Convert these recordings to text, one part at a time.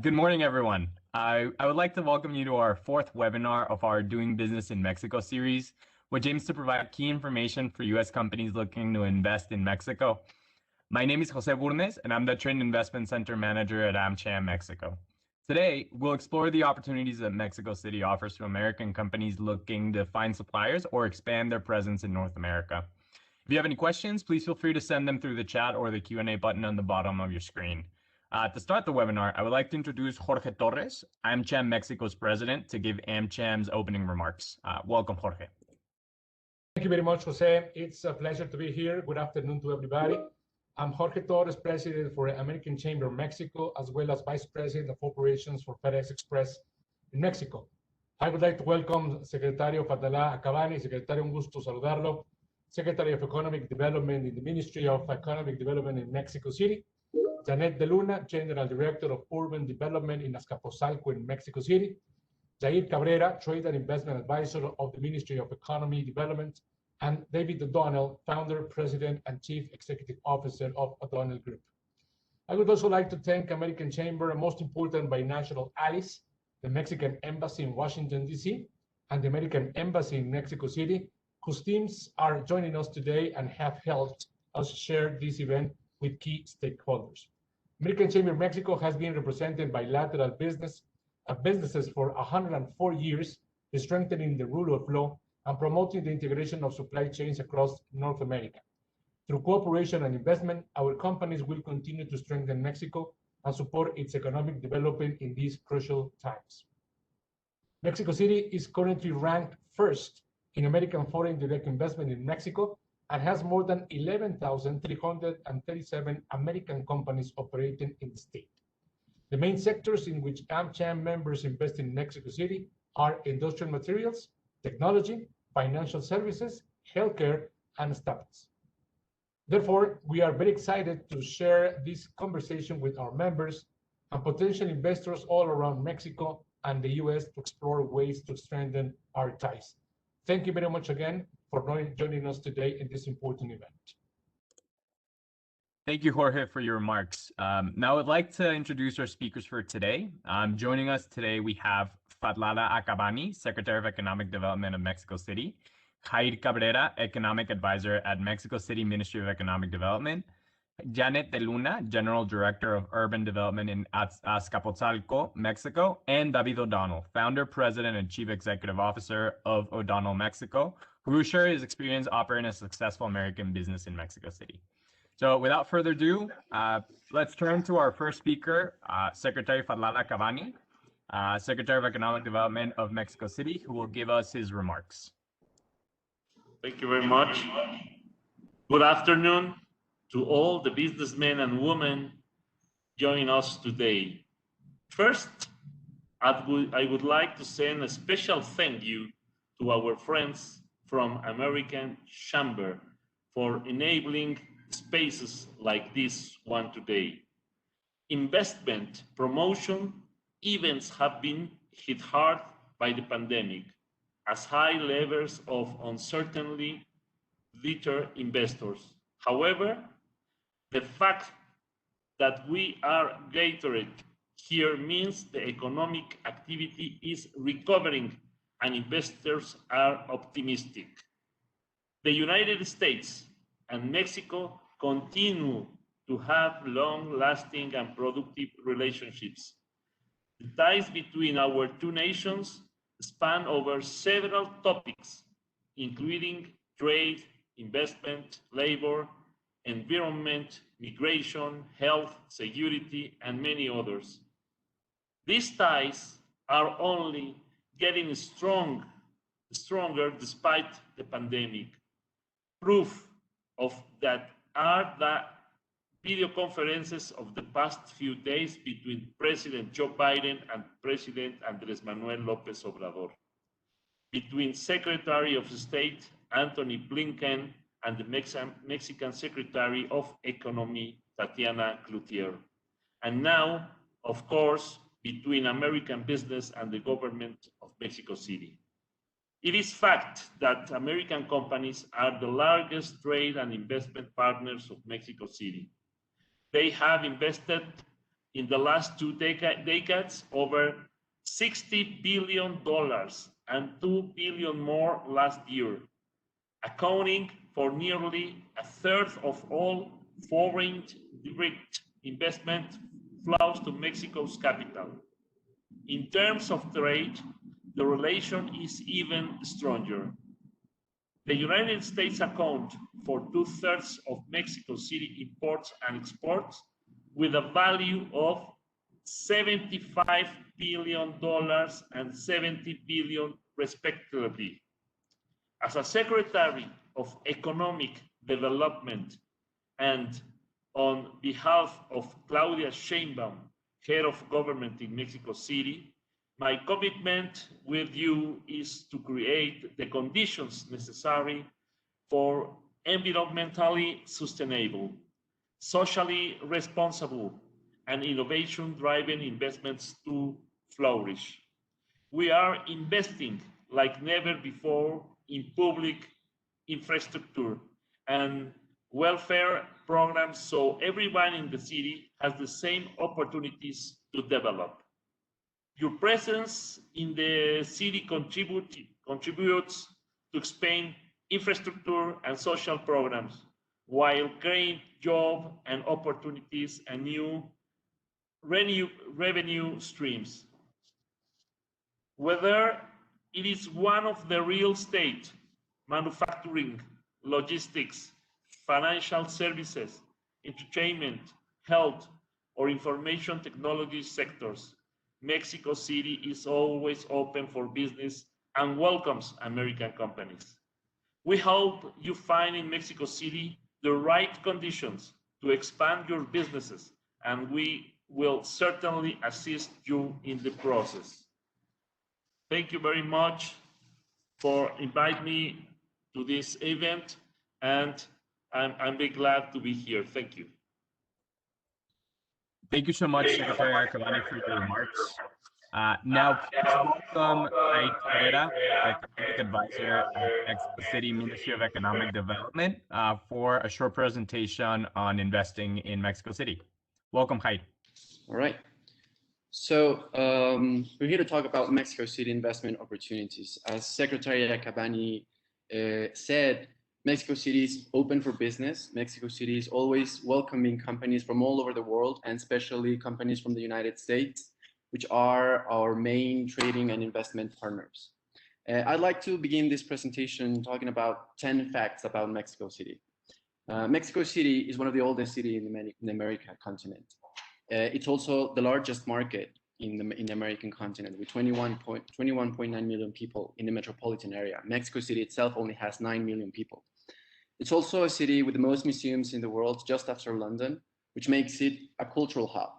Good morning, everyone. I would like to welcome you to our fourth webinar of our Doing Business in Mexico series, which aims to provide key information for U.S. companies looking to invest in Mexico. My name is Jose Burnes, and I'm the Trade Investment Center Manager at AmCham Mexico. Today, we'll explore the opportunities that Mexico City offers to American companies looking to find suppliers or expand their presence in North America. If you have any questions, please feel free to send them through the chat or the Q&A button on the bottom of your screen. To start the webinar, I would like to introduce Jorge Torres, AmCham Mexico's president, to give AmCham's opening remarks. Welcome, Jorge. Thank you very much, Jose. It's a pleasure to be here. Good afternoon to everybody. I'm Jorge Torres, president for American Chamber of Mexico, as well as vice president of operations for FedEx Express in Mexico. I would like to welcome Secretario Fadlallah Akabani. Secretario, un gusto saludarlo. Secretary of Economic Development in the Ministry of Economic Development in Mexico City. Janet De Luna, General Director of Urban Development in Azcapotzalco in Mexico City. Jair Cabrera, Trade and Investment Advisor of the Ministry of Economy Development. And David O'Donnell, Founder, President, and Chief Executive Officer of O'Donnell Group. I would also like to thank American Chamber and most important binational allies, the Mexican Embassy in Washington, D.C., and the American Embassy in Mexico City, whose teams are joining us today and have helped us share this event with key stakeholders. American Chamber of Mexico has been representing bilateral businesses for 104 years, strengthening the rule of law and promoting the integration of supply chains across North America. Through cooperation and investment, our companies will continue to strengthen Mexico and support its economic development in these crucial times. Mexico City is currently ranked first in American foreign direct investment in Mexico and has more than 11,337 American companies operating in the state. The main sectors in which AmCham members invest in Mexico City are industrial materials, technology, financial services, healthcare, and staples. Therefore, we are very excited to share this conversation with our members and potential investors all around Mexico and the U.S. to explore ways to strengthen our ties. Thank you very much again for joining us today in this important event. Thank you, Jorge, for your remarks. Now I'd like to introduce our speakers for today. Joining us today, we have Fadlallah Akabani, Secretary of Economic Development of Mexico City, Jair Cabrera, Economic Advisor at Mexico City Ministry of Economic Development, Janet De Luna, General Director of Urban Development in Azcapotzalco, Mexico, and David O'Donnell, Founder, President, and Chief Executive Officer of O'Donnell Mexico, who will share his experience operating a successful American business in Mexico City. So without further ado, let's turn to our first speaker, Secretary Fadlallah Akabani, Secretary of Economic Development of Mexico City, who will give us his remarks. Thank you very much. Good afternoon to all the businessmen and women joining us today. First, I would like to send a special thank you to our friends from American Chamber for enabling spaces like this one today. Investment promotion events have been hit hard by the pandemic, as high levels of uncertainty deter investors. However, the fact that we are gathered here means the economic activity is recovering and investors are optimistic. The United States and Mexico continue to have long-lasting and productive relationships. The ties between our two nations span over several topics, including trade, investment, labor, environment, migration, health, security, and many others. These ties are only getting stronger despite the pandemic. Proof of that are the video conferences of the past few days between President Joe Biden and President Andrés Manuel López Obrador, between Secretary of State Antony Blinken and the Mexican Secretary of Economy Tatiana Cloutier, and now, of course, between American business and the government of Mexico City. It is fact that American companies are the largest trade and investment partners of Mexico City. They have invested in the last two decades, over $60 billion and $2 billion more last year, accounting for nearly a third of all foreign direct investment flows to Mexico's capital. In terms of trade, the relation is even stronger. The United States accounts for 2/3 of Mexico City imports and exports, with a value of $75 billion and $70 billion respectively. As a Secretary of Economic Development and on behalf of Claudia Sheinbaum, Head of Government in Mexico City, my commitment with you is to create the conditions necessary for environmentally sustainable, socially responsible, and innovation-driven investments to flourish. We are investing like never before in public infrastructure and welfare programs so everyone in the city has the same opportunities to develop. Your presence in the city contributes to expand infrastructure and social programs while creating job and opportunities and new revenue streams. Whether it is one of the real estate, manufacturing, logistics, financial services, entertainment, health, or information technology sectors, Mexico City is always open for business and welcomes American companies. We hope you find in Mexico City the right conditions to expand your businesses, and we will certainly assist you in the process. Thank you very much for inviting me to this event, and I'm very glad to be here. Thank you. Thank you so much, Secretary Acabani, for your remarks. Now, please welcome Jai Herrera, the Economic Advisor at Mexico City Ministry of Economic Development, for a short presentation on investing in Mexico City. Welcome, Jai. All right. So we're here to talk about Mexico City investment opportunities. As Secretary Acabani said, Mexico City is open for business. Mexico City is always welcoming companies from all over the world, and especially companies from the United States, which are our main trading and investment partners. I'd like to begin this presentation talking about 10 facts about Mexico City. Mexico City is one of the oldest cities in the American continent. It's also the largest market in the American continent, with 21.9 million people in the metropolitan area. Mexico City itself only has 9 million people. It's also a city with the most museums in the world, just after London, which makes it a cultural hub.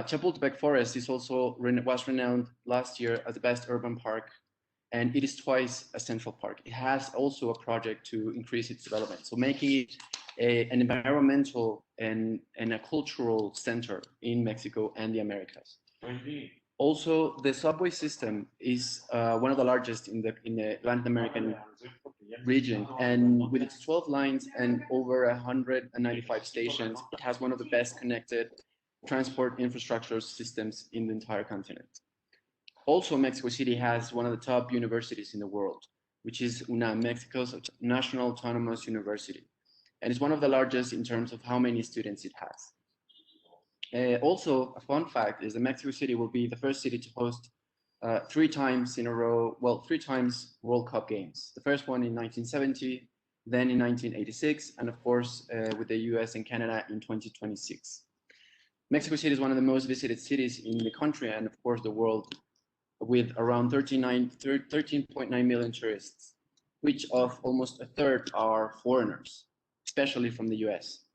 Chapultepec Forest was renowned last year as the best urban park, and it is twice a central park. It has also a project to increase its development, so making it an environmental and a cultural center in Mexico and the Americas. Indeed. Also, the subway system is one of the largest in the Latin American region, and with its 12 lines and over 195 stations, it has one of the best connected transport infrastructure systems in the entire continent. Also, Mexico City has one of the top universities in the world, which is UNAM, Mexico's National Autonomous University, and it's one of the largest in terms of how many students it has. Also, a fun fact is that Mexico City will be the first city to host 3 times in a row, 3 times World Cup games. The first one in 1970, then in 1986, and of course with the US and Canada in 2026. Mexico City is one of the most visited cities in the country and of course the world, with around 13.9 million tourists, which of almost a third are foreigners, especially from the US.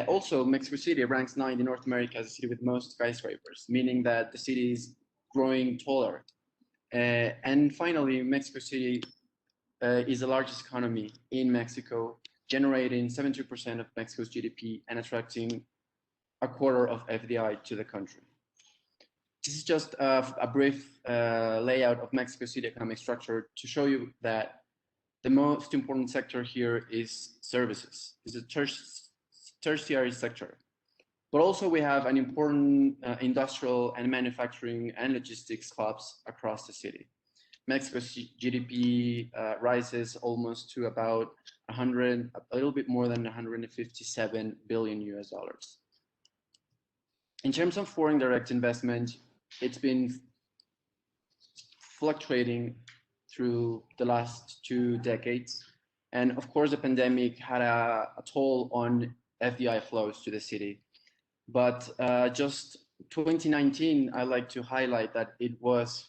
Also, Mexico City ranks 9th in North America as a city with most skyscrapers, meaning that the city is growing taller. And finally, Mexico City is the largest economy in Mexico, generating 72% of Mexico's GDP and attracting a quarter of FDI to the country. This is just a brief layout of Mexico City economic structure to show you that the most important sector here is services. It's a tertiary sector. But also we have an important industrial and manufacturing and logistics hubs across the city. Mexico's GDP rises almost to about a little bit more than 157 billion US dollars. In terms of foreign direct investment, it's been fluctuating through the last 2 decades. And of course, the pandemic had a toll on FDI flows to the city. But just 2019, I like to highlight that it was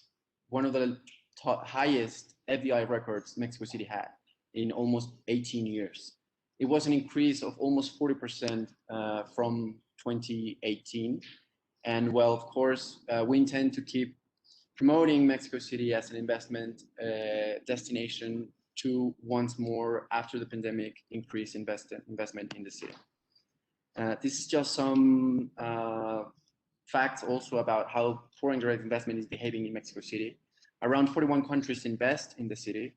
one of the highest FDI records Mexico City had in almost 18 years. It was an increase of almost 40% from 2018. And well, of course, we intend to keep promoting Mexico City as an investment destination to once more, after the pandemic, increase investment in the city. This is just some facts also about how foreign direct investment is behaving in Mexico City. Around 41 countries invest in the city.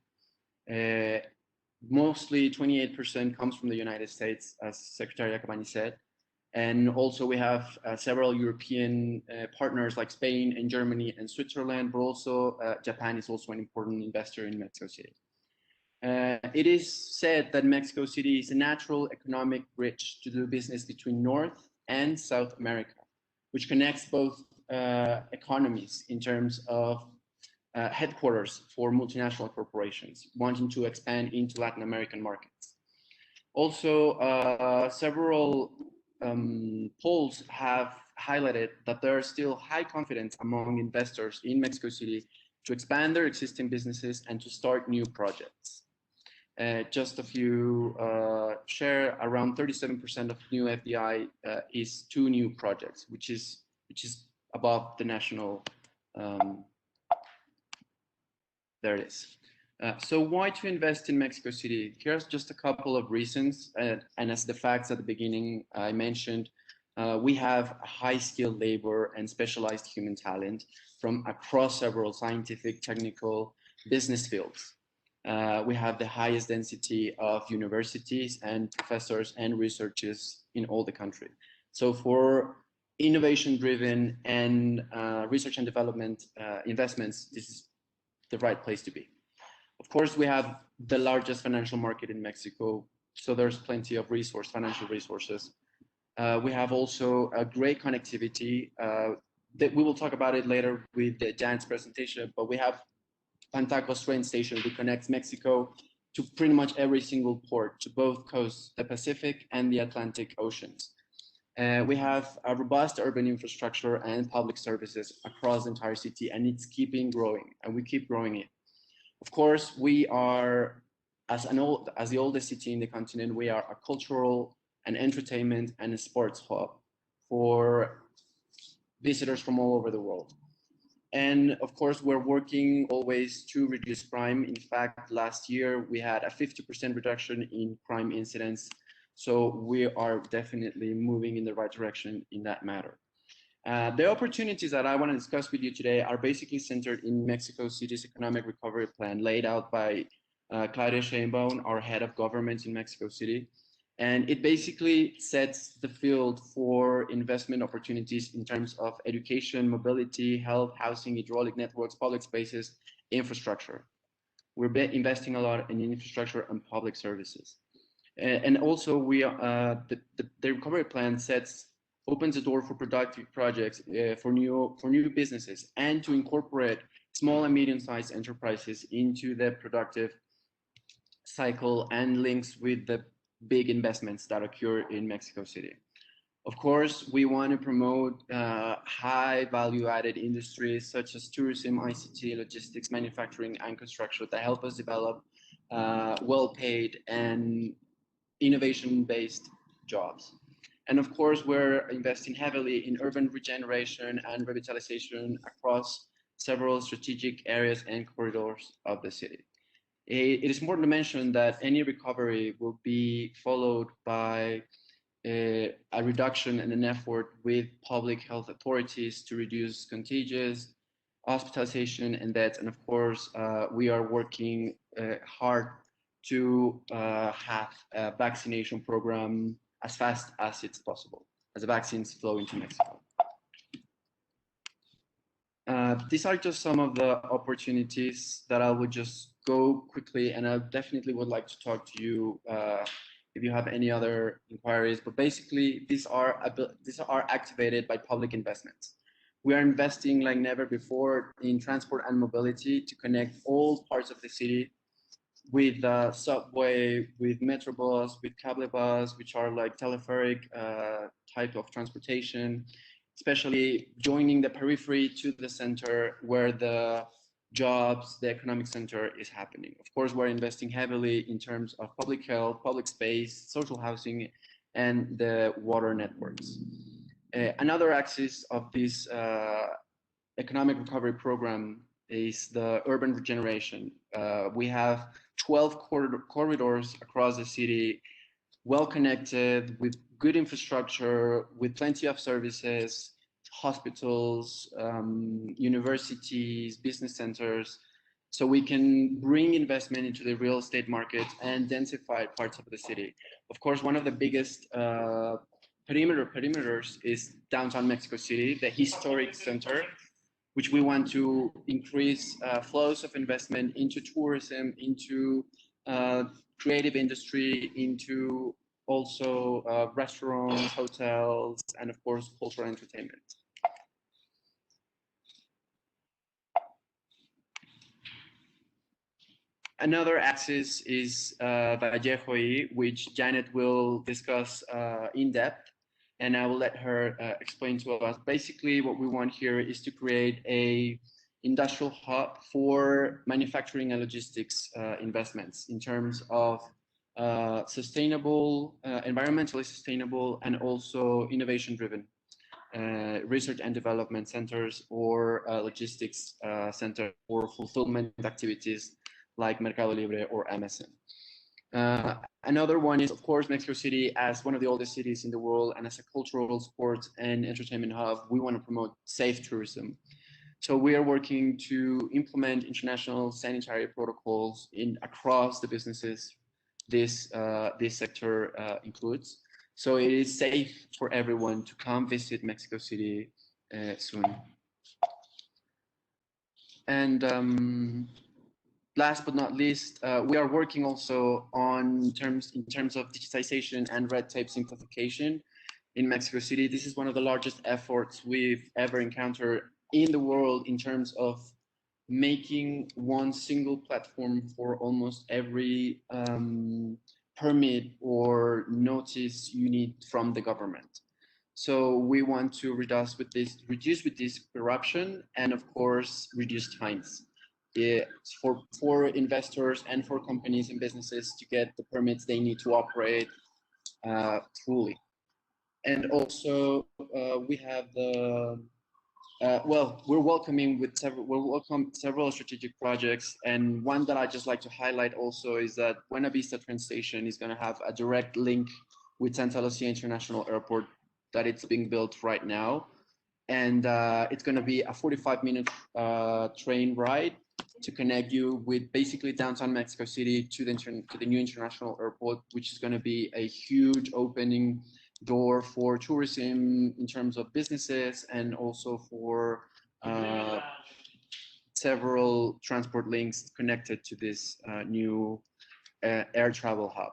Mostly 28% comes from the United States, as Secretary Acabani said. And also we have several European partners like Spain and Germany and Switzerland, but also Japan is also an important investor in Mexico City. It is said that Mexico City is a natural economic bridge to do business between North and South America, which connects both economies in terms of headquarters for multinational corporations wanting to expand into Latin American markets. Also, several polls have highlighted that there are still high confidence among investors in Mexico City to expand their existing businesses and to start new projects. Just a few share, around 37% of new FDI is 2 new projects, which is above the national. There it is. So why to invest in Mexico City? Here's just a couple of reasons. And as the facts at the beginning I mentioned, we have high-skilled labor and specialized human talent from across several scientific, technical, business fields. We have the highest density of universities and professors and researchers in all the country. So for innovation-driven and research and development investments, this is the right place to be. Of course, we have the largest financial market in Mexico, so there's plenty of financial resources. We have also a great connectivity that we will talk about it later with Jan's presentation, but we have Pantacos train station, which connects Mexico to pretty much every single port, to both coasts, the Pacific and the Atlantic Oceans. We have a robust urban infrastructure and public services across the entire city, and it's keeping growing, and we keep growing it. Of course, we are, as the oldest city in the continent, we are a cultural and entertainment and a sports hub for visitors from all over the world. And of course, we're working always to reduce crime. In fact, last year, we had a 50% reduction in crime incidents. So we are definitely moving in the right direction in that matter. The opportunities that I want to discuss with you today are basically centered in Mexico City's economic recovery plan laid out by Claudia Sheinbaum, our head of government in Mexico City. And it basically sets the field for investment opportunities in terms of education, mobility, health, housing, hydraulic networks, public spaces, infrastructure. We're investing a lot in infrastructure and public services. And also the recovery plan opens the door for productive projects for new businesses and to incorporate small and medium-sized enterprises into the productive cycle and links with the big investments that occur in Mexico City. Of course, we want to promote high value-added industries such as tourism, ICT, logistics, manufacturing, and construction that help us develop well-paid and innovation-based jobs. And of course, we're investing heavily in urban regeneration and revitalization across several strategic areas and corridors of the city. It is important to mention that any recovery will be followed by a reduction and an effort with public health authorities to reduce contagions, hospitalization, and deaths. And of course, we are working hard to have a vaccination program as fast as it's possible. the vaccines flow into Mexico. These are just some of the opportunities that I would just go quickly, and I definitely would like to talk to you if you have any other inquiries. But basically, these are activated by public investments. We are investing like never before in transport and mobility to connect all parts of the city with subway, with Metrobus, with cablebus, which are like telepheric type of transportation, especially joining the periphery to the center where the jobs, the economic center is happening. Of course, we're investing heavily in terms of public health, public space, social housing, and the water networks. Another axis of this economic recovery program is the urban regeneration. We have 12 corridors across the city, well connected, with good infrastructure, with plenty of services, hospitals, universities, business centers, so we can bring investment into the real estate market and densify parts of the city. Of course, one of the biggest perimeters is downtown Mexico City, the historic center, which we want to increase flows of investment into tourism, into creative industry, into also restaurants, hotels, and of course, cultural entertainment. Another axis is Vallejo, which Janet will discuss in depth, and I will let her explain to us. Basically, what we want here is to create a industrial hub for manufacturing and logistics investments in terms of sustainable, environmentally sustainable, and also innovation-driven research and development centers or logistics center for fulfillment activities like Mercado Libre or Amazon. Another one is, of course, Mexico City as one of the oldest cities in the world and as a cultural, sports, and entertainment hub, we want to promote safe tourism. So we are working to implement international sanitary protocols across the businesses this sector includes. So it is safe for everyone to come visit Mexico City soon. And last but not least, we are working also in terms of digitization and red tape simplification in Mexico City. This is one of the largest efforts we've ever encountered in the world in terms of making one single platform for almost every permit or notice you need from the government. So we want to reduce with this corruption, and of course reduce times for investors and for companies and businesses to get the permits they need to operate fully. And also we have the we're welcoming several strategic projects, and one that I just like to highlight also is that Buena Vista train station is going to have a direct link with Santa Lucia International Airport that it's being built right now, and it's going to be a 45-minute train ride to connect you with basically downtown Mexico City to the new international airport, which is going to be a huge opening door for tourism in terms of businesses and also for several transport links connected to this new air travel hub.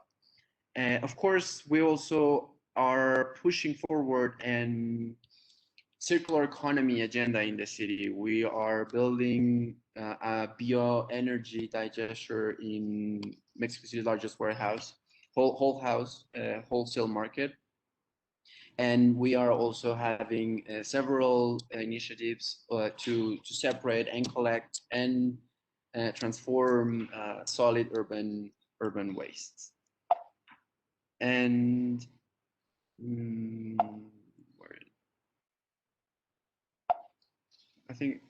Of course, we also are pushing forward an circular economy agenda in the city. We are building a bioenergy digester in Mexico City's largest warehouse, wholesale market. And we are also having several initiatives to separate and collect and transform solid urban wastes. And I think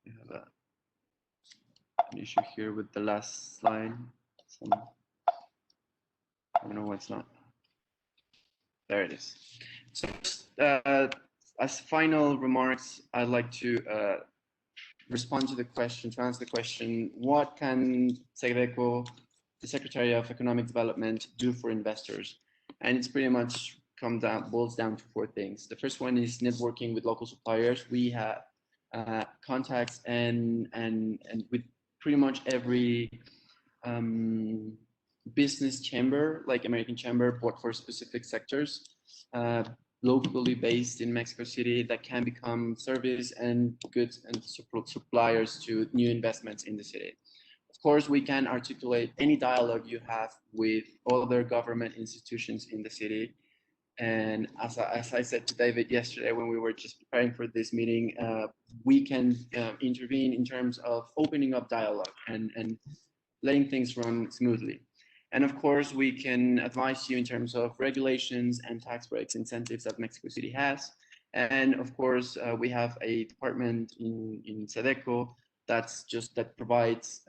we have an issue here with the last slide. I don't know why it's not. There it is. So as final remarks, I'd like to respond to the question, to answer the question, what can SEGDECO, the Secretary of Economic Development, do for investors? And it's pretty much boils down to four things. The first one is networking with local suppliers. We have contacts and with pretty much every business chamber, like American Chamber, but for specific sectors, locally based in Mexico City, that can become service and goods and suppliers to new investments in the city. Of course, we can articulate any dialogue you have with other government institutions in the city. And as I said to David yesterday when we were just preparing for this meeting, we can intervene in terms of opening up dialogue and letting things run smoothly. And of course, we can advise you in terms of regulations and tax breaks incentives that Mexico City has. And of course, we have a department in Sedeco that provides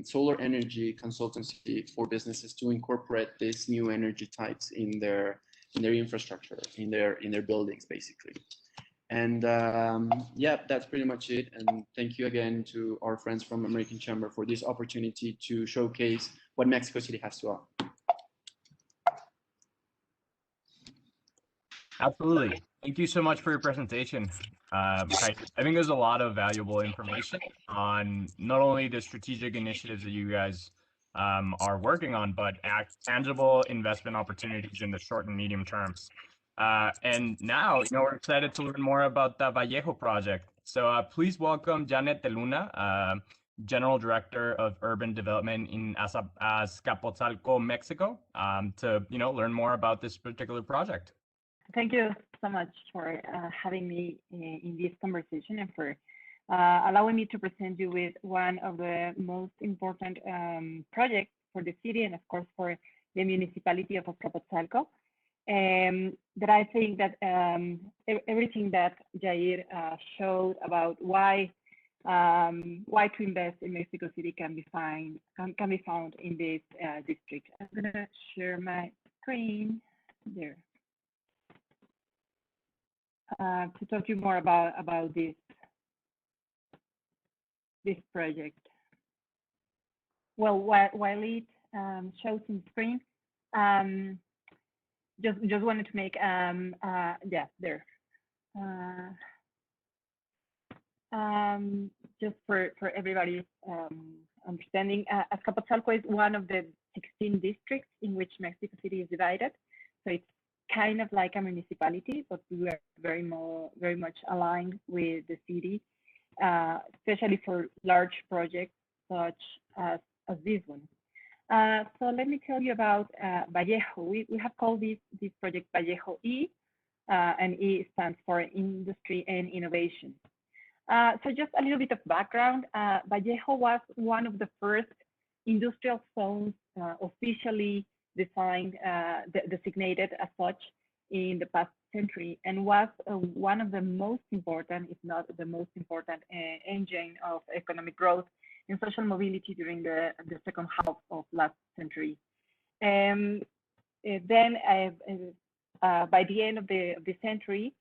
solar energy consultancy for businesses to incorporate these new energy types in their infrastructure, in their buildings, basically. And yeah, that's pretty much it. And thank you again to our friends from American Chamber for this opportunity to showcase what Mexico City has to offer. Absolutely. Thank you so much for your presentation. I think there's a lot of valuable information on not only the strategic initiatives that you guys are working on, but tangible investment opportunities in the short and medium terms. And now, we're excited to learn more about the Vallejo project. So please welcome Janet De Luna, General Director of Urban Development in Azcapotzalco, Mexico, to learn more about this particular project. Thank you so much for having me in this conversation and for allowing me to present you with one of the most important projects for the city and, of course, for the municipality of Azcapotzalco. That I think that everything that Jair showed about why to invest in Mexico City can be found in this district. I'm gonna share my screen there. To talk to you more about this project. Well, while it shows in screen, just wanted to make yeah, there. Just for everybody's understanding, Azcapotzalco is one of the 16 districts in which Mexico City is divided. So it's kind of like a municipality, but we are very much aligned with the city, especially for large projects such as this one. So let me tell you about Vallejo. We have called this project Vallejo E, and E stands for Industry and Innovation. So just a little bit of background. Vallejo was one of the first industrial zones officially defined, designated as such in the past century, and was one of the most important, if not the most important, engine of economic growth and social mobility during the second half of last century. Then by the end of the century,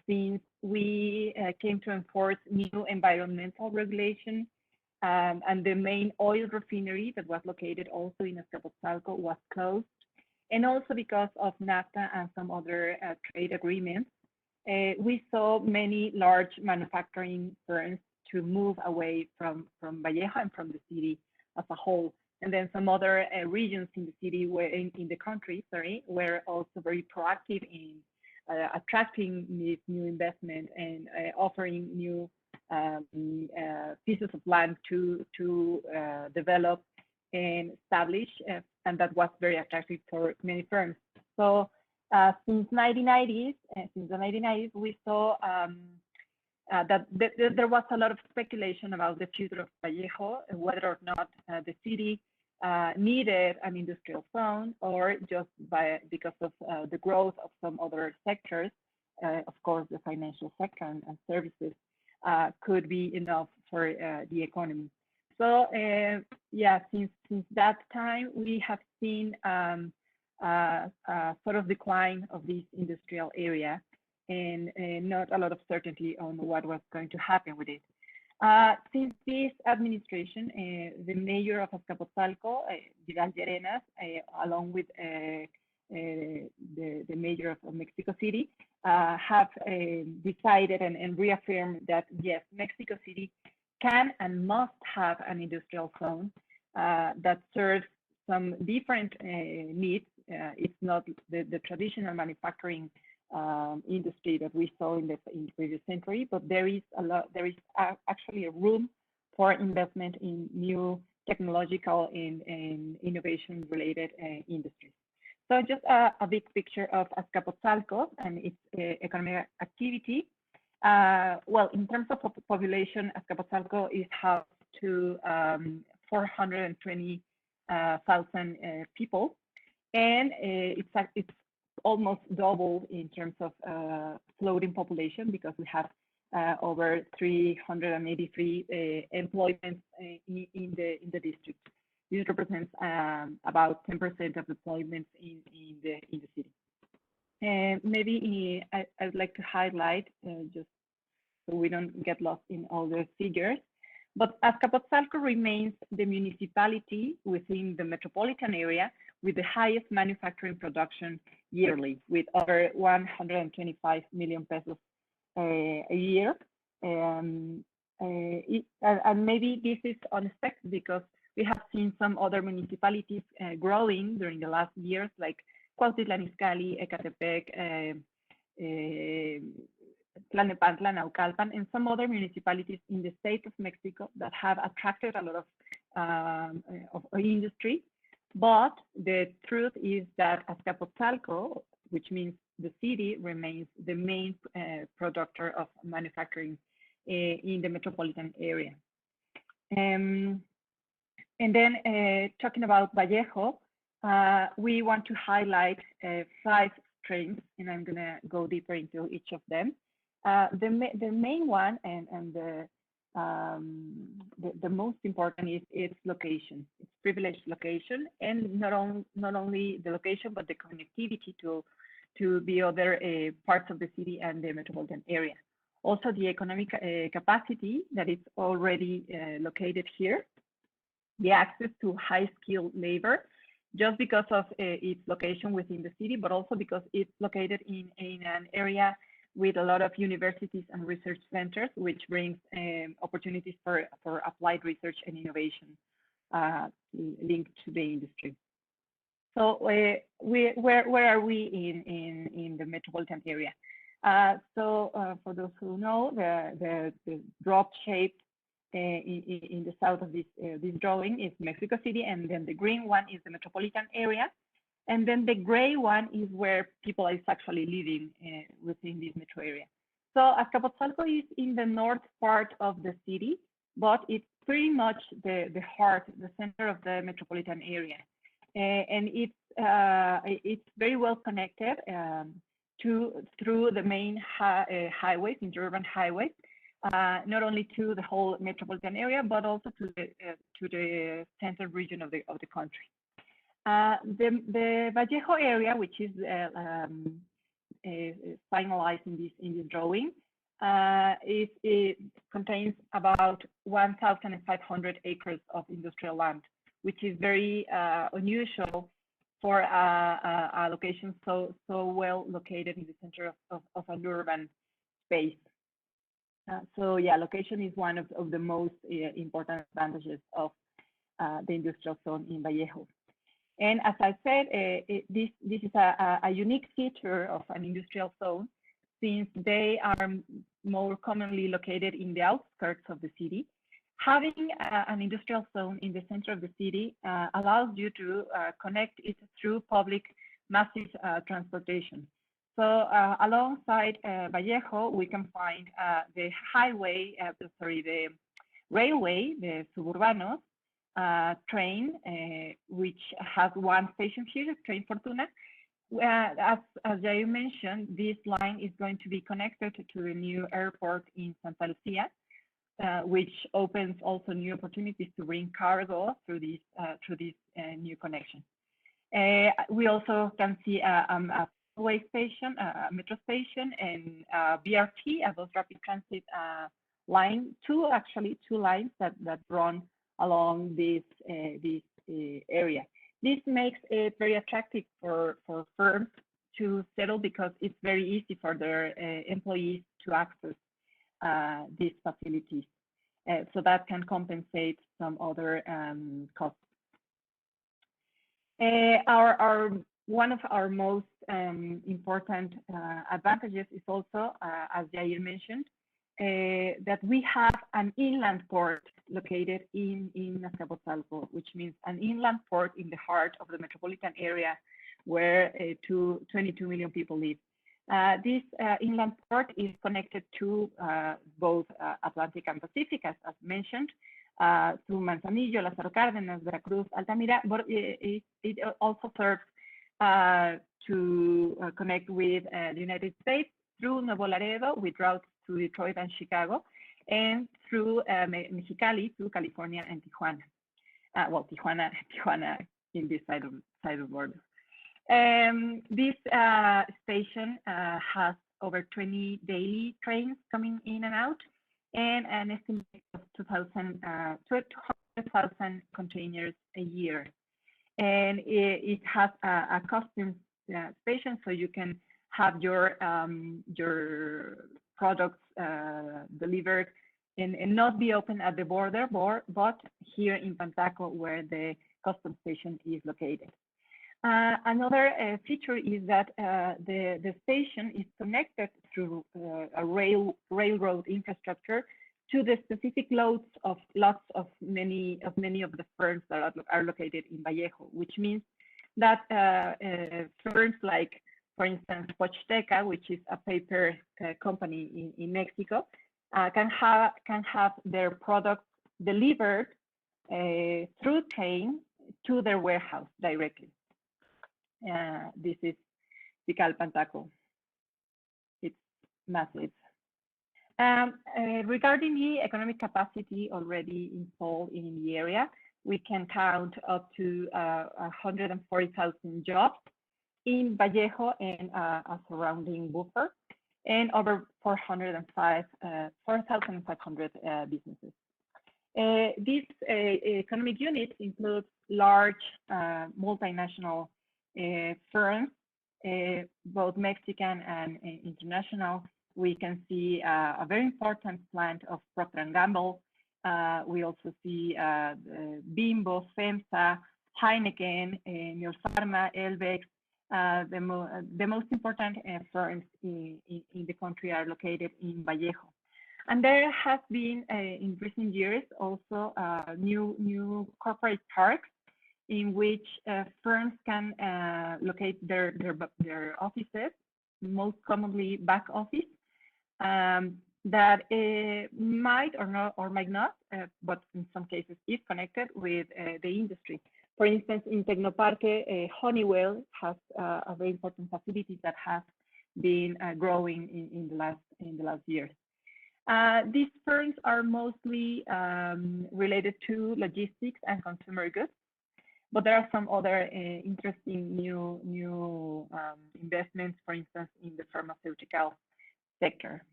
since we came to enforce new environmental regulation, and the main oil refinery that was located also in Azcapotzalco was closed, and also because of NAFTA and some other trade agreements, we saw many large manufacturing firms to move away from Vallejo and from the city as a whole. And then some other regions in the city in the country, were also very proactive in attracting this new investment and offering new pieces of land to develop and establish, and that was very attractive for many firms. So since the 1990s, we saw that there was a lot of speculation about the future of Vallejo, whether or not the city needed an industrial zone, or just because of the growth of some other sectors, of course, the financial sector and services could be enough for the economy. So yeah, since that time, we have seen sort of decline of this industrial area, and not a lot of certainty on what was going to happen with it. Since this administration, the mayor of Azcapotzalco, Vidal Llerenas, along with the mayor of Mexico City, have decided and reaffirmed that yes, Mexico City can and must have an industrial zone that serves some different needs. It's not the traditional manufacturing industry that we saw in the previous century, but there is actually a room for investment in new technological and innovation related industries. So just a big picture of Azcapotzalco and its economic activity. Well, in terms of population, Azcapotzalco is housed to 420,000 people, and it's almost double in terms of floating population, because we have over 383 employments in the district. This represents about 10% of employment in the city. And maybe I'd like to highlight, just so we don't get lost in all the figures, but Azcapotzalco remains the municipality within the metropolitan area with the highest manufacturing production yearly, with over 125 million pesos a year. And maybe this is unexpected because we have seen some other municipalities growing during the last years, like Cuautitlán Izcalli, Ecatepec, Tlalnepantla, Naucalpan, and some other municipalities in the state of Mexico that have attracted a lot of industry. But the truth is that Azcapotzalco, which means the city, remains the main producer of manufacturing in the metropolitan area. And then talking about Vallejo, we want to highlight 5 strengths, and I'm gonna go deeper into each of them. The main one and the most important is its location, its privileged location, and not only the location, but the connectivity to the other parts of the city and the metropolitan area. Also, the economic capacity that is already located here, the access to high-skilled labor, just because of its location within the city, but also because it's located in an area with a lot of universities and research centers, which brings opportunities for applied research and innovation linked to the industry. So where are we in the metropolitan area? So for those who know, the drop shape in the south of this drawing is Mexico City, and then the green one is the metropolitan area, and then the gray one is where people is actually living within this metro area. So Azcapotzalco is in the north part of the city, but it's pretty much the heart, the center of the metropolitan area, and it's very well connected through the main highways, interurban highways. Not only to the whole metropolitan area, but also to the central region of the country. The Vallejo area, which is finalized in this drawing, it contains about 1,500 acres of industrial land, which is very unusual for a location so well located in the center of an urban space. So yeah, location is one of the most important advantages of the industrial zone in Vallejo. And as I said, this is a unique feature of an industrial zone, since they are more commonly located in the outskirts of the city. Having an industrial zone in the center of the city allows you to connect it through public massive transportation. So alongside Vallejo, we can find the railway, the Suburbanos train, which has one station here, Train Fortuna. As Jair mentioned, this line is going to be connected to the new airport in Santa Lucia, which opens also new opportunities to bring cargo through this new connection. We also can see a subway station, a metro station, and BRT, a bus rapid transit line, two lines that run along this area. This makes it very attractive for firms to settle because it's very easy for their employees to access these facilities. So that can compensate some other costs. One of our most important advantages is also, as Jair mentioned, that we have an inland port located in Azcapotzalco, which means an inland port in the heart of the metropolitan area where 22 million people live. This inland port is connected to both Atlantic and Pacific, as mentioned, through Manzanillo, Lázaro Cárdenas, Veracruz, Altamira, but it also serves to connect with the United States through Nuevo Laredo with routes to Detroit and Chicago, and through Mexicali to California and Tijuana. Well, Tijuana in this side of the border. This station has over 20 daily trains coming in and out, and an estimate of 200,000 containers a year. And it has a customs station, so you can have your products delivered and not be open at the border, but here in Pantaco, where the customs station is located. Another feature is that the station is connected through a railroad infrastructure to the specific lots of many of the firms that are located in Vallejo, which means that firms like, for instance, Pochteca, which is a paper company in Mexico, can have their products delivered through train to their warehouse directly. This is Tikal Pantaco. It's massive. Regarding the economic capacity already installed in the area, we can count up to 140,000 jobs in Vallejo and a surrounding buffer, and over 4,500 businesses. These economic units include large multinational firms, both Mexican and international. We can see a very important plant of Procter & Gamble. We also see Bimbo, FEMSA, Heineken, Neopharma, Elbex. The most important firms in the country are located in Vallejo. And there has been, in recent years, also new corporate parks in which firms can locate their offices, most commonly back office, that might or might not, but in some cases is connected with the industry. For instance, in Tecnoparque, Honeywell has a very important facility that has been growing in the last years. These firms are mostly related to logistics and consumer goods, but there are some other interesting new investments, for instance, in the pharmaceutical sector.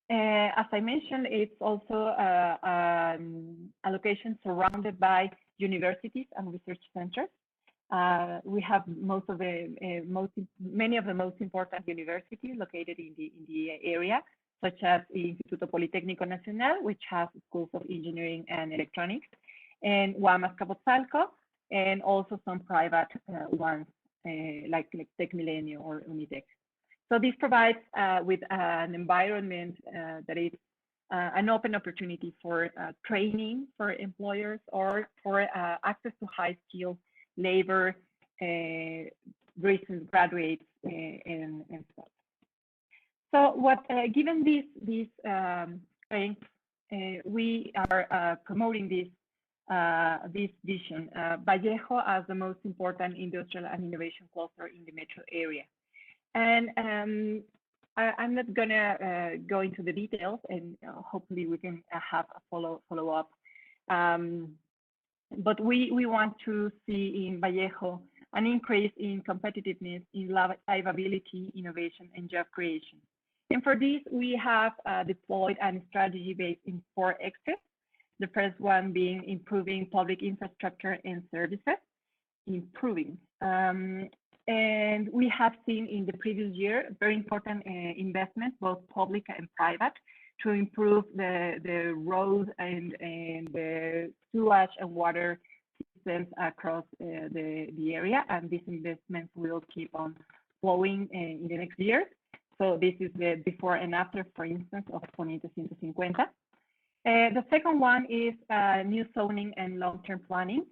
As I mentioned, it's also a location surrounded by universities and research centers. We have many of the most important universities located in the area, such as Instituto Politécnico Nacional, which has schools of engineering and electronics, and UAM Azcapotzalco, and also some private ones like Tec Milenio or Unitec. So this provides with an environment that is an open opportunity for training for employers or for access to high-skilled labor, recent graduates, and stuff. So given these strengths, we are promoting this vision, Vallejo as the most important industrial and innovation cluster in the metro area. And I'm not gonna go into the details, and hopefully we can have a follow up. But we want to see in Vallejo an increase in competitiveness, in livability, innovation, and job creation. And for this, we have deployed a strategy based in 4 axes. The first one being improving public infrastructure and services, improving. And we have seen in the previous year very important investments, both public and private, to improve the road and the sewage and water systems across the area. And these investments will keep on flowing in the next years. So this is the before and after, for instance, of Poniente 150. The second one is new zoning and long-term planning.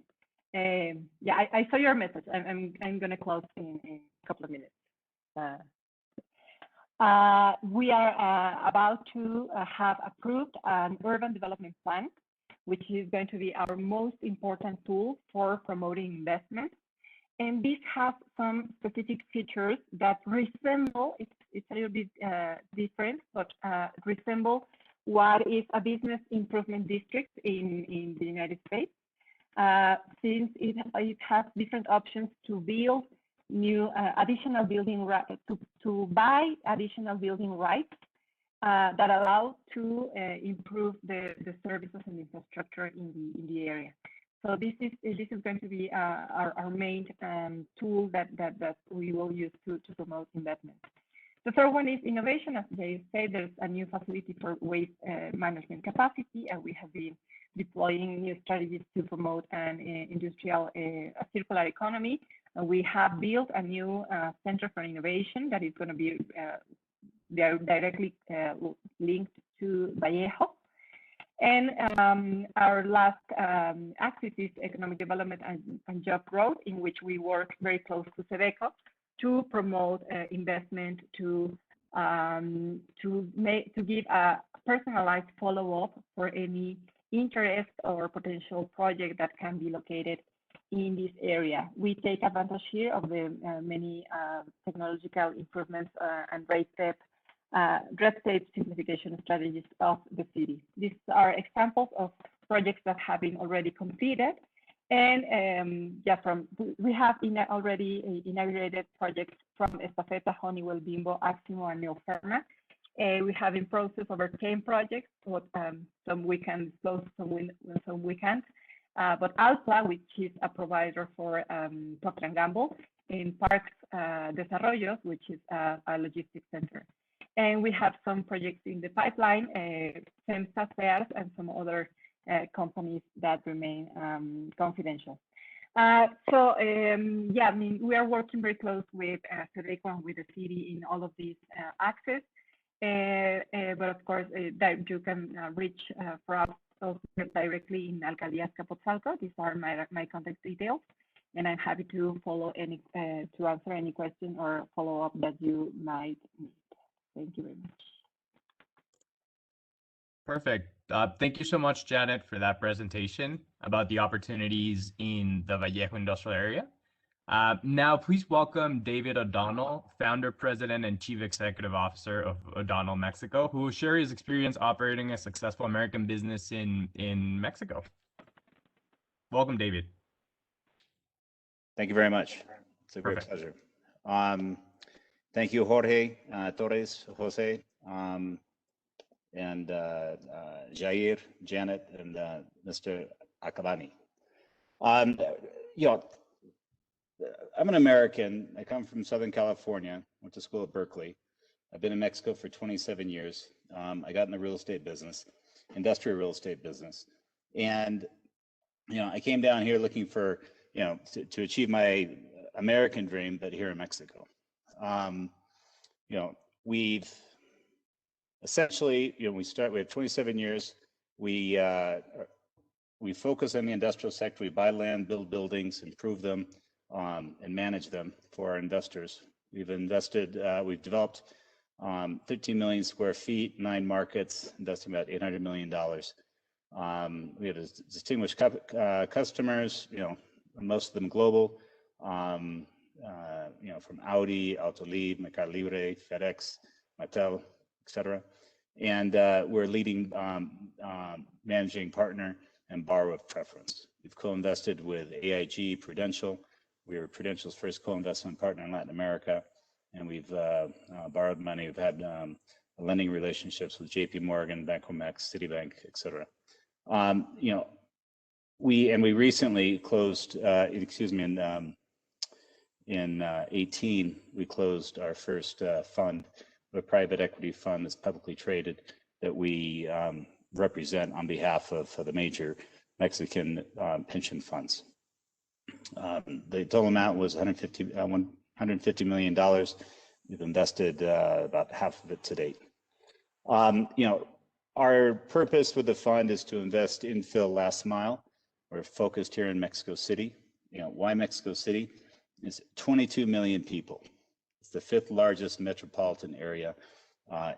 Yeah, I saw your message. I'm going to close in a couple of minutes. We are about to have approved an urban development plan, which is going to be our most important tool for promoting investment. And this has some specific features that resemble, it's a little bit different, but resemble what is a business improvement district in the United States. Since it has different options to build new additional building to buy additional building rights that allow to improve the services and infrastructure in the area. So this is going to be our main tool that we will use to promote investment. The third one is innovation. As they say, there's a new facility for waste management capacity, and we have been deploying new strategies to promote an industrial circular economy. We have built a new center for innovation that is going to be directly linked to Vallejo. And our last axis is economic development and job growth, in which we work very close to SEDECO to promote investment, to give a personalized follow-up for any interest or potential project that can be located in this area. We take advantage here of the many technological improvements and red tape simplification strategies of the city. These are examples of projects that have been already completed. And we have already inaugurated projects from Estafeta, Honeywell, Bimbo, Aximo, and Neoferma. We have in process over 10 projects, but some we can disclose, some we can't. But Alpha, which is a provider for Procter & Gamble, in Parks Desarrollos, which is a logistics center. And we have some projects in the pipeline, FEMSA, FEARS, and some other companies that remain confidential. Yeah, I mean, we are working very close with SEDECO and with the city in all of these axes. But of course, that you can reach for us directly in Alcaldías Capozalco. These are my contact details, and I'm happy to to answer any question or follow up that you might need. Thank you very much. Perfect. Thank you so much, Janet, for that presentation about the opportunities in the Vallejo industrial area. Now, please welcome David O'Donnell, founder, president, and chief executive officer of O'Donnell Mexico, who will share his experience operating a successful American business in Mexico. Welcome, David. Thank you very much. It's a great pleasure. Thank you, Jorge, Torres, Jose, and Jair, Janet, and Mr. Acabani. I'm an American. I come from Southern California, went to school at Berkeley. I've been in Mexico for 27 years. I got in the real estate business, industrial real estate business. And, I came down here looking for, to achieve my American dream, but here in Mexico. We've essentially, we have 27 years. We focus on the industrial sector. We buy land, build buildings, improve them, and manage them for our investors. We've developed 13 million square feet, 9 markets, investing about $800 million. We have distinguished customers, most of them global, from Audi, Autoliv, Mercado Libre, FedEx, Mattel, etc. And we're leading managing partner and borrower of preference. We've co-invested with AIG, Prudential. We were Prudential's first co-investment partner in Latin America, and we've borrowed money. We've had lending relationships with JP Morgan, Bancomex, Citibank, etc. You know, we recently closed, in 18, we closed our first fund, a private equity fund that's publicly traded that we represent on behalf of the major Mexican pension funds. The total amount was $150 million. We've invested about half of it to date. You know, our purpose with the fund is to invest infill last mile. We're focused here in Mexico City. You know, why Mexico City? It's 22 million people. It's the 5th largest metropolitan area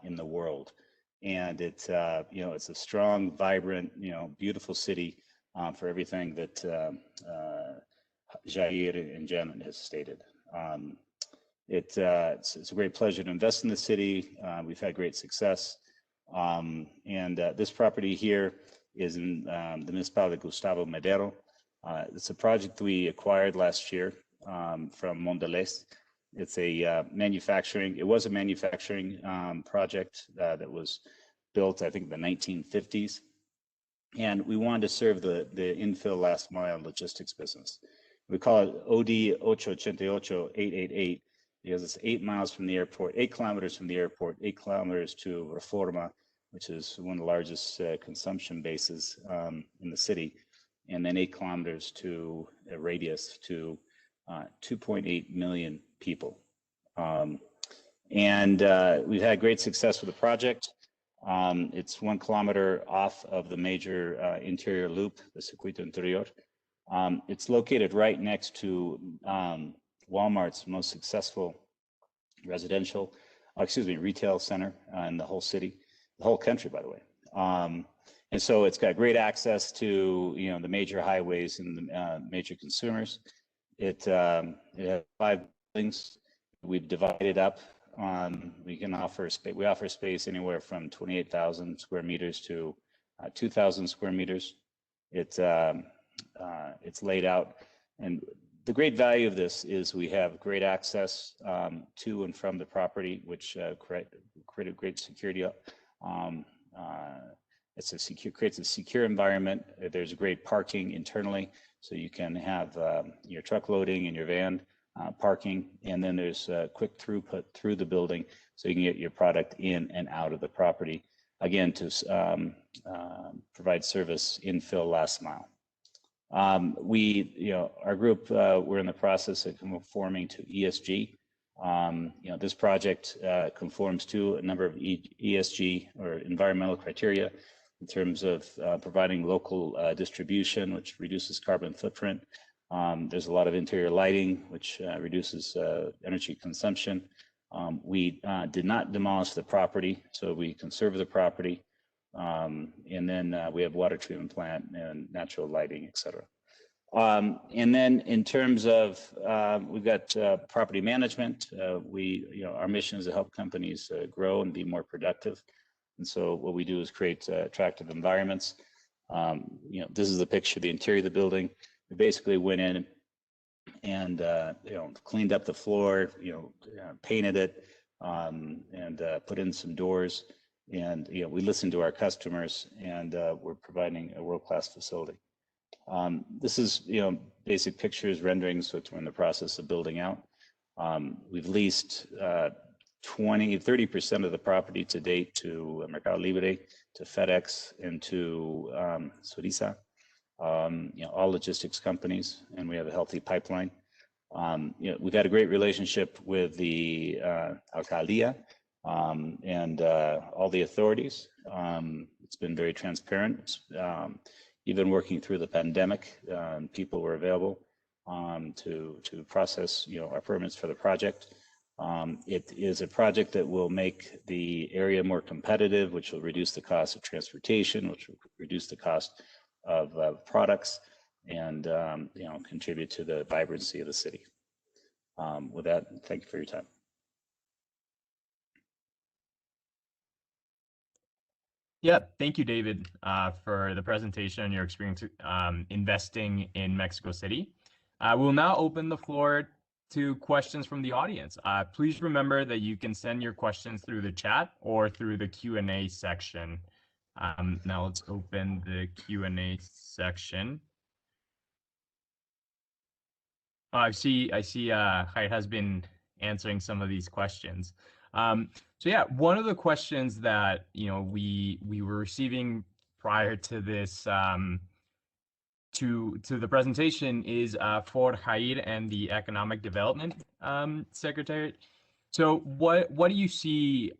in the world. And it's, you know, it's a strong, vibrant, you know, beautiful city for everything that Jair and Janet has stated. It's a great pleasure to invest in the city. We've had great success. This property here is in the municipality of Gustavo Madero. It's a project we acquired last year from Mondelez. It's a manufacturing, it was a manufacturing project that was built, I think, in the 1950s. And we wanted to serve the infill last mile logistics business. We call it OD 888 because it's 8 miles from the airport, 8 kilometers from the airport, 8 kilometers to Reforma, which is one of the largest consumption bases in the city, and then 8 kilometers to a radius to 2.8 million people. We've had great success with the project. It's 1 kilometer off of the major interior loop, the Circuito Interior. It's located right next to Walmart's most successful retail center in the whole city, the whole country, by the way. And so it's got great access to, you know, the major highways and the major consumers. It has 5 buildings. We've divided up. We offer space anywhere from 28,000 square meters to 2,000 square meters. It's laid out, and the great value of this is we have great access to and from the property, which create a great security. Creates a secure environment. There's great parking internally, so you can have your truck loading and your van parking, and then there's quick throughput through the building, so you can get your product in and out of the property. Again, to provide service infill last mile. Our group, we're in the process of conforming to ESG. This project conforms to a number of ESG or environmental criteria in terms of providing local distribution, which reduces carbon footprint. There's a lot of interior lighting, which reduces energy consumption. We did not demolish the property, so we conserve the property. And then we have water treatment plant and natural lighting, et cetera. And then in terms of, we've got property management. Our mission is to help companies grow and be more productive. And so what we do is create attractive environments. This is the picture of the interior of the building. We basically went in and cleaned up the floor, painted it, and put in some doors. And we listened to our customers, and we're providing a world-class facility. This is basic pictures, renderings, which we're in the process of building out. We've leased 30% of the property to date to Mercado Libre, to FedEx, and to Suriza, all logistics companies, and we have a healthy pipeline. We've had a great relationship with the Alcaldía and all the authorities. It's been very transparent. Even working through the pandemic, people were available to process our permits for the project. It is a project that will make the area more competitive, which will reduce the cost of transportation, which will reduce the cost of products, and contribute to the vibrancy of the city. With that, thank you for your time. Yeah, thank you, David, for the presentation and your experience investing in Mexico City. We'll now open the floor to questions from the audience. Please remember that you can send your questions through the chat or through the Q&A section Now let's open the Q&A section. Oh, I see Jair has been answering some of these questions. So yeah, one of the questions that we were receiving prior to this to the presentation is for Jair and the Economic Development Secretary. So what do you see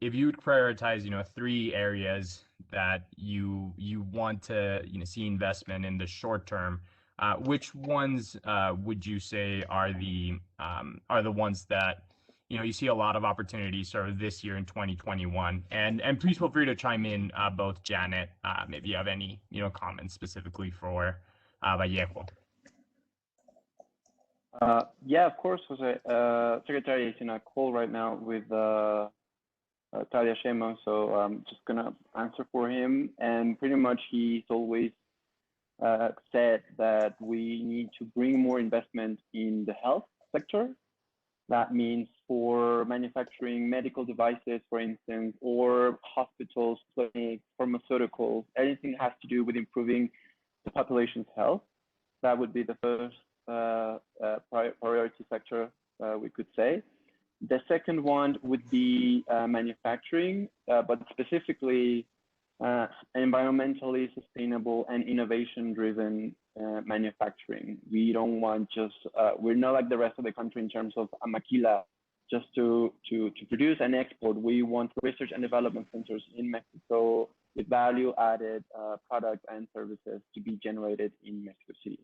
if you would prioritize 3 areas that you want to see investment in the short term? Which ones would you say are the ones that you see a lot of opportunities sort of this year in 2021? And please feel free to chime in, both Janet, maybe you have any comments specifically for Vallejo. Yeah, of course, Jose. Secretary is in a call right now with Talia Shema, so I'm just gonna answer for him. And pretty much he's always said that we need to bring more investment in the health sector. That means for manufacturing medical devices, for instance, or hospitals, clinics, pharmaceuticals, anything that has to do with improving the population's health. That would be the first priority sector, we could say. The second one would be manufacturing, but specifically environmentally sustainable and innovation-driven manufacturing. We don't want just, we're not like the rest of the country in terms of a maquila just to produce and export. We want research and development centers in Mexico with value-added products and services to be generated in Mexico City.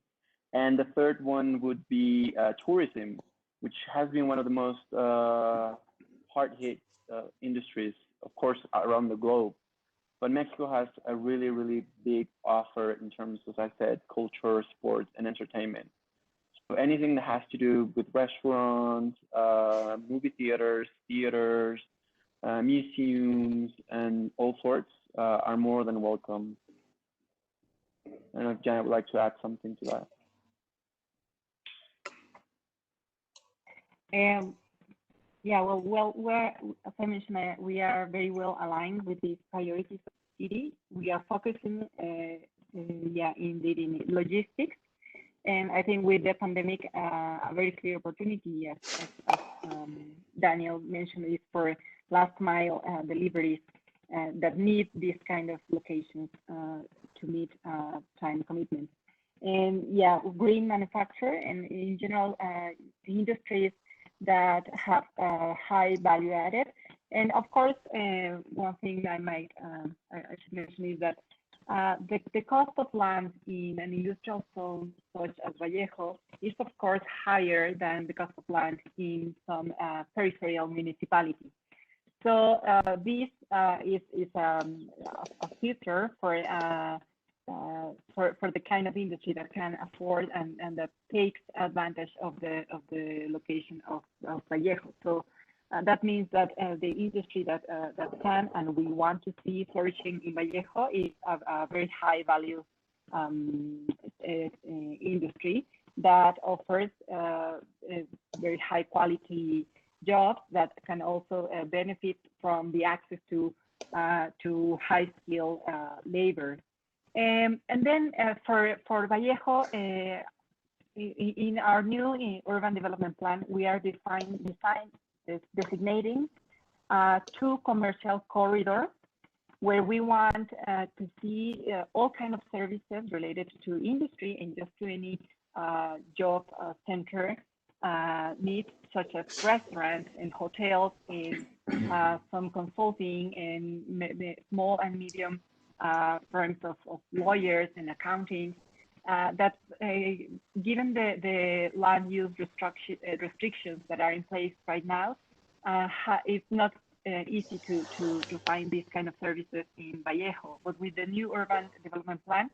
And the third one would be tourism, which has been one of the most hard-hit industries, of course, around the globe. But Mexico has a really, really big offer in terms, as I said, culture, sports, and entertainment. So anything that has to do with restaurants, movie theaters, museums, and all sorts are more than welcome. I don't know if Janet would like to add something to that. Yeah, well, as I mentioned, we are very well aligned with these priorities of the city. We are focusing, yeah, indeed, in logistics. And I think with the pandemic, a very clear opportunity, as Daniel mentioned, is for last mile deliveries that need these kind of locations to meet time commitments. And yeah, green manufacture and in general, industries that have high value added. And of course, one thing I should mention is that the cost of land in an industrial zone such as Vallejo is of course higher than the cost of land in some peripheral municipalities. So this is a future for the kind of industry that can afford and that takes advantage of the location of Vallejo. So that means that the industry that can and we want to see flourishing in Vallejo is a very high value industry that offers very high quality jobs that can also benefit from the access to high skilled labor. And then for Vallejo, in our new urban development plan, we are designating 2 commercial corridors where we want to see all kinds of services related to industry and just to any job center needs, such as restaurants and hotels and some consulting and small and medium firms of lawyers and accounting. That's given the land use restrictions that are in place right now, it's not easy to find these kind of services in Vallejo. But with the new urban development plan,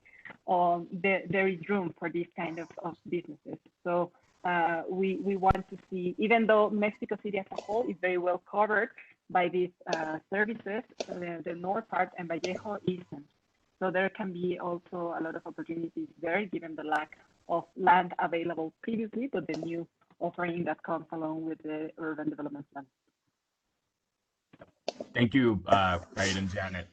there is room for these kind of businesses. So we want to see, even though Mexico City as a whole is very well covered by these services, the north part and Vallejo isn't. So there can be also a lot of opportunities there, given the lack of land available previously, but the new offering that comes along with the urban development plan. Thank you, Jair and Janet.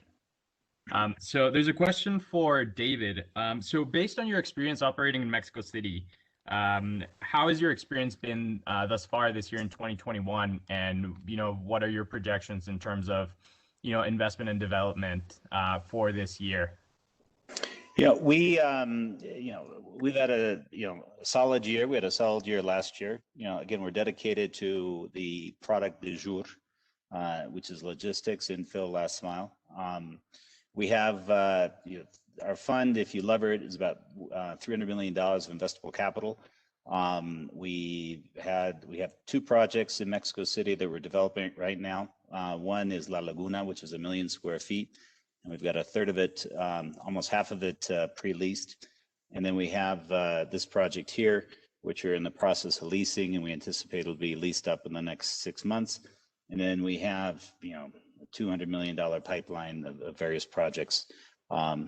So there's a question for David. So based on your experience operating in Mexico City, how has your experience been thus far this year in 2021? And what are your projections in terms of investment and development for this year? Yeah, we've had a solid year. We had a solid year last year. Again, we're dedicated to the product du jour, which is logistics, infill, last mile. We have our fund, if you lever it, is about $300 million of investable capital. We have 2 projects in Mexico City that we're developing right now. One is La Laguna, which is 1 million square feet, and we've got a third of it, almost half of it, pre-leased. And then we have this project here, which we're in the process of leasing, and we anticipate it'll be leased up in the next 6 months. And then we have a $200 million pipeline of various projects.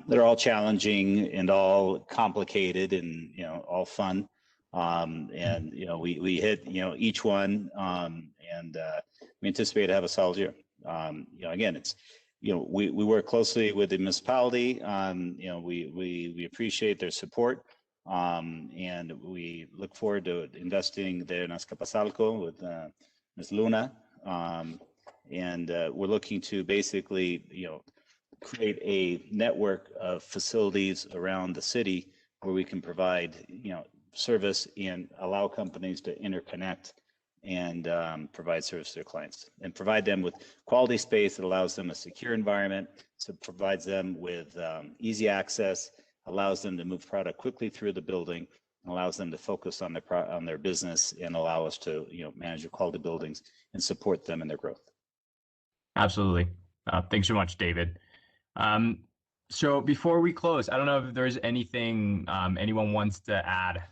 They're all challenging and all complicated and all fun. And we hit each one, and we anticipate to have a solid year. Again, it's we work closely with the municipality. We appreciate their support, and we look forward to investing there in Azcapotzalco with Ms. Luna, and we're looking to basically create a network of facilities around the city where we can provide service and allow companies to interconnect and provide service to their clients, and provide them with quality space that allows them a secure environment, so it provides them with easy access, allows them to move product quickly through the building, and allows them to focus on their business, and allow us to manage the quality buildings and support them in their growth. Absolutely. Thanks so much, David. So before we close, I don't know if there's anything anyone wants to add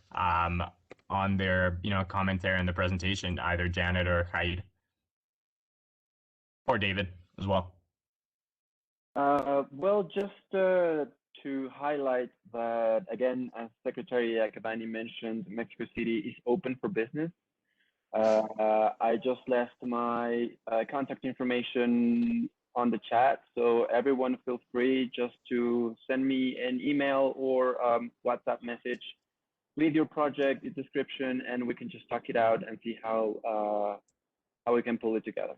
on their commentary in the presentation, either Janet or Haid, or David as well. Well, just to highlight that, again, as Secretary Acabani mentioned, Mexico City is open for business. I just left my contact information on the chat, so everyone feel free just to send me an email or WhatsApp message with your project description, and we can just talk it out and see how we can pull it together.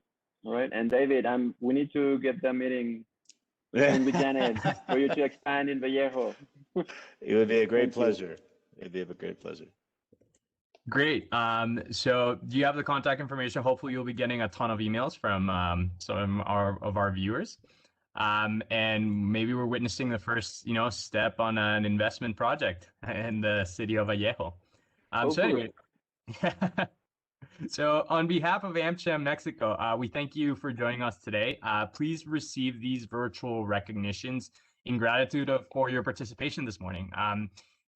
All right, and David, we need to get the meeting with Janet for you to expand in Vallejo. It would be a great pleasure. It'd be a great pleasure. Great. So do you have the contact information? Hopefully you'll be getting a ton of emails from some of our viewers. And maybe we're witnessing the first, step on an investment project in the city of Vallejo. So anyway, so on behalf of AmCham Mexico, we thank you for joining us today. Please receive these virtual recognitions in gratitude for your participation this morning.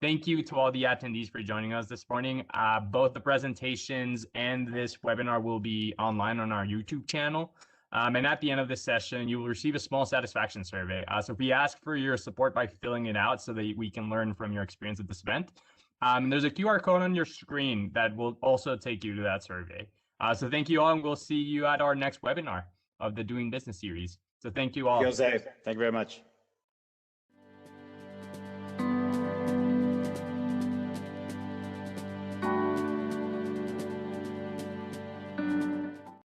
Thank you to all the attendees for joining us this morning. Both the presentations and this webinar will be online on our YouTube channel. And at the end of this session, you will receive a small satisfaction survey. So we ask for your support by filling it out so that we can learn from your experience at this event. There's a QR code on your screen that will also take you to that survey. So thank you all, and we'll see you at our next webinar of the Doing Business series. So thank you all. Jose, thank you very much.